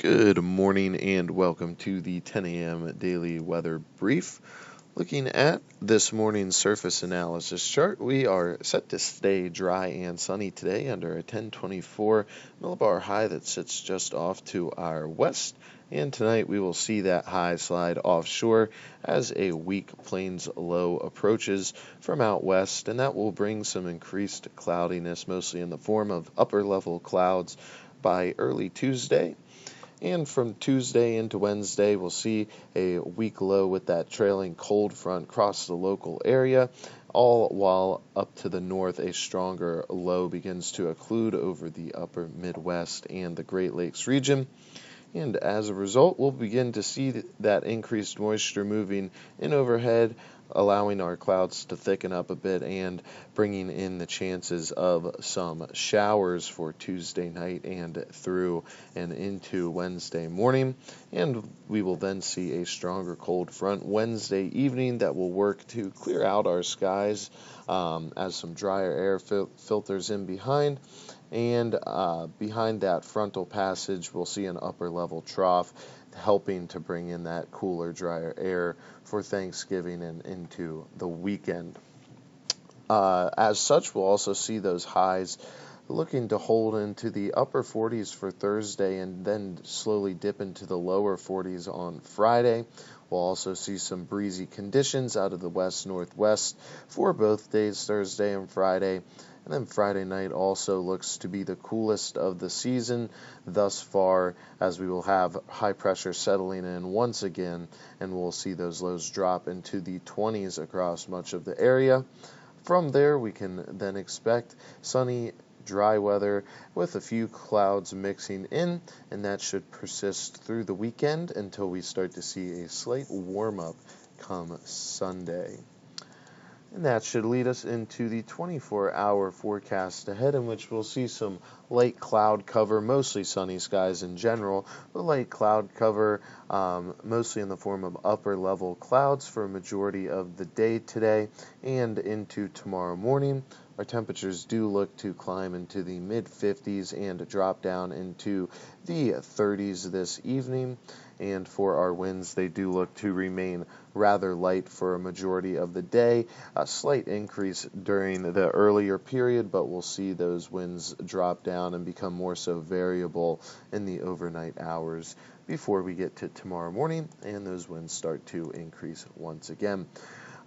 Good morning and welcome to the 10 a.m. daily weather brief. Looking at this morning's surface analysis chart, we are set to stay dry and sunny today under a 1024 millibar high that sits just off to our west. And tonight we will see that high slide offshore as a weak plains low approaches from out west, and that will bring some increased cloudiness, mostly in the form of upper level clouds by early Tuesday. And from Tuesday into Wednesday, we'll see a weak low with that trailing cold front cross the local area, all while up to the north a stronger low begins to occlude over the upper Midwest and the Great Lakes region. And as a result, we'll begin to see that increased moisture moving in overhead, allowing our clouds to thicken up a bit and bringing in the chances of some showers for Tuesday night and through and into Wednesday morning. And we will then see a stronger cold front Wednesday evening that will work to clear out our skies as some drier air filters in behind. And behind that frontal passage, we'll see an upper level trough helping to bring in that cooler, drier air for Thanksgiving and into the weekend. As such, we'll also see those highs looking to hold into the upper 40s for Thursday and then slowly dip into the lower 40s on Friday. We'll also see some breezy conditions out of the west-northwest for both days, Thursday and Friday. And then Friday night also looks to be the coolest of the season thus far, as we will have high pressure settling in once again, and we'll see those lows drop into the 20s across much of the area. From there, we can then expect sunny, dry weather with a few clouds mixing in, and that should persist through the weekend until we start to see a slight warm-up come Sunday. And that should lead us into the 24-hour forecast ahead, in which we'll see some light cloud cover, mostly sunny skies in general, but light cloud cover mostly in the form of upper-level clouds for a majority of the day today and into tomorrow morning. Our temperatures do look to climb into the mid-50s and drop down into the 30s this evening. And for our winds, they do look to remain rather light for a majority of the day. A slight increase during the earlier period, but we'll see those winds drop down and become more so variable in the overnight hours before we get to tomorrow morning, and those winds start to increase once again.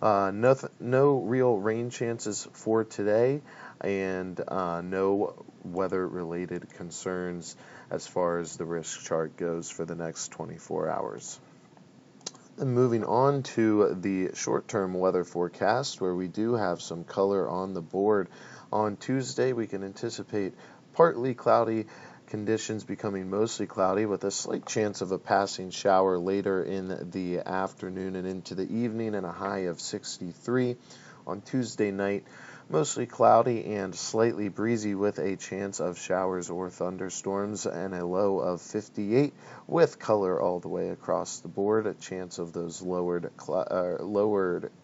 No real rain chances for today, and no weather-related concerns as far as the risk chart goes for the next 24 hours. And moving on to the short-term weather forecast, where we do have some color on the board. On Tuesday, we can anticipate partly cloudy conditions becoming mostly cloudy with a slight chance of a passing shower later in the afternoon and into the evening, and a high of 63. On Tuesday night, mostly cloudy and slightly breezy with a chance of showers or thunderstorms, and a low of 58 with color all the way across the board, a chance of those lowered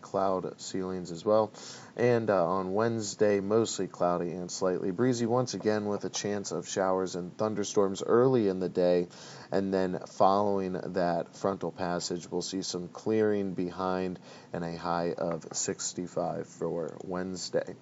cloud ceilings as well. And on Wednesday, mostly cloudy and slightly breezy, once again with a chance of showers and thunderstorms early in the day. And then following that frontal passage, we'll see some clearing behind and a high of 65 for Wednesday,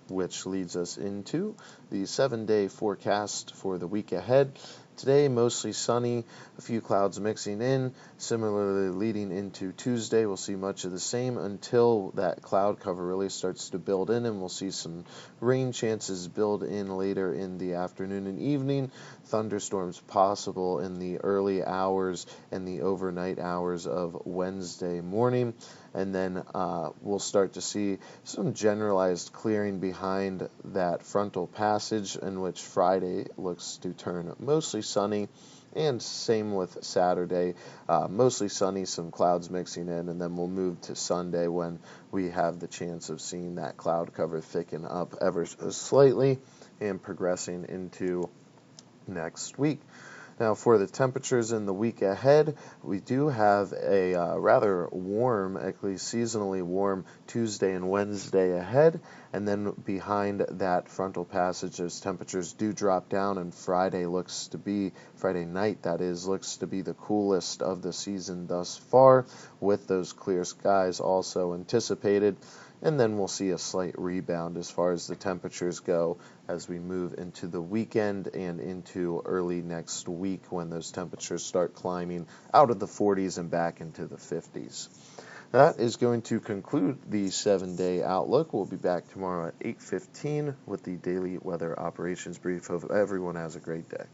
which leads us into the 7-day forecast for the week ahead. Today, mostly sunny, a few clouds mixing in. Similarly, leading into Tuesday, we'll see much of the same until that cloud cover really starts to build in, and we'll see some rain chances build in later in the afternoon and evening. Thunderstorms possible in the early hours and the overnight hours of Wednesday morning. And then we'll start to see some generalized clearing behind that frontal passage, in which Friday looks to turn mostly sunny, and same with Saturday, mostly sunny, some clouds mixing in, and then we'll move to Sunday when we have the chance of seeing that cloud cover thicken up ever so slightly and progressing into next week. Now, for the temperatures in the week ahead, we do have a rather warm, at least seasonally warm, Tuesday and Wednesday ahead, And then behind that frontal passage, those temperatures do drop down, and Friday night, that is, looks to be the coolest of the season thus far, with those clear skies also anticipated. And then we'll see a slight rebound as far as the temperatures go as we move into the weekend and into early next week, when those temperatures start climbing out of the 40s and back into the 50s. That is going to conclude the 7-day outlook. We'll be back tomorrow at 8:15 with the daily weather operations brief. Hope everyone has a great day.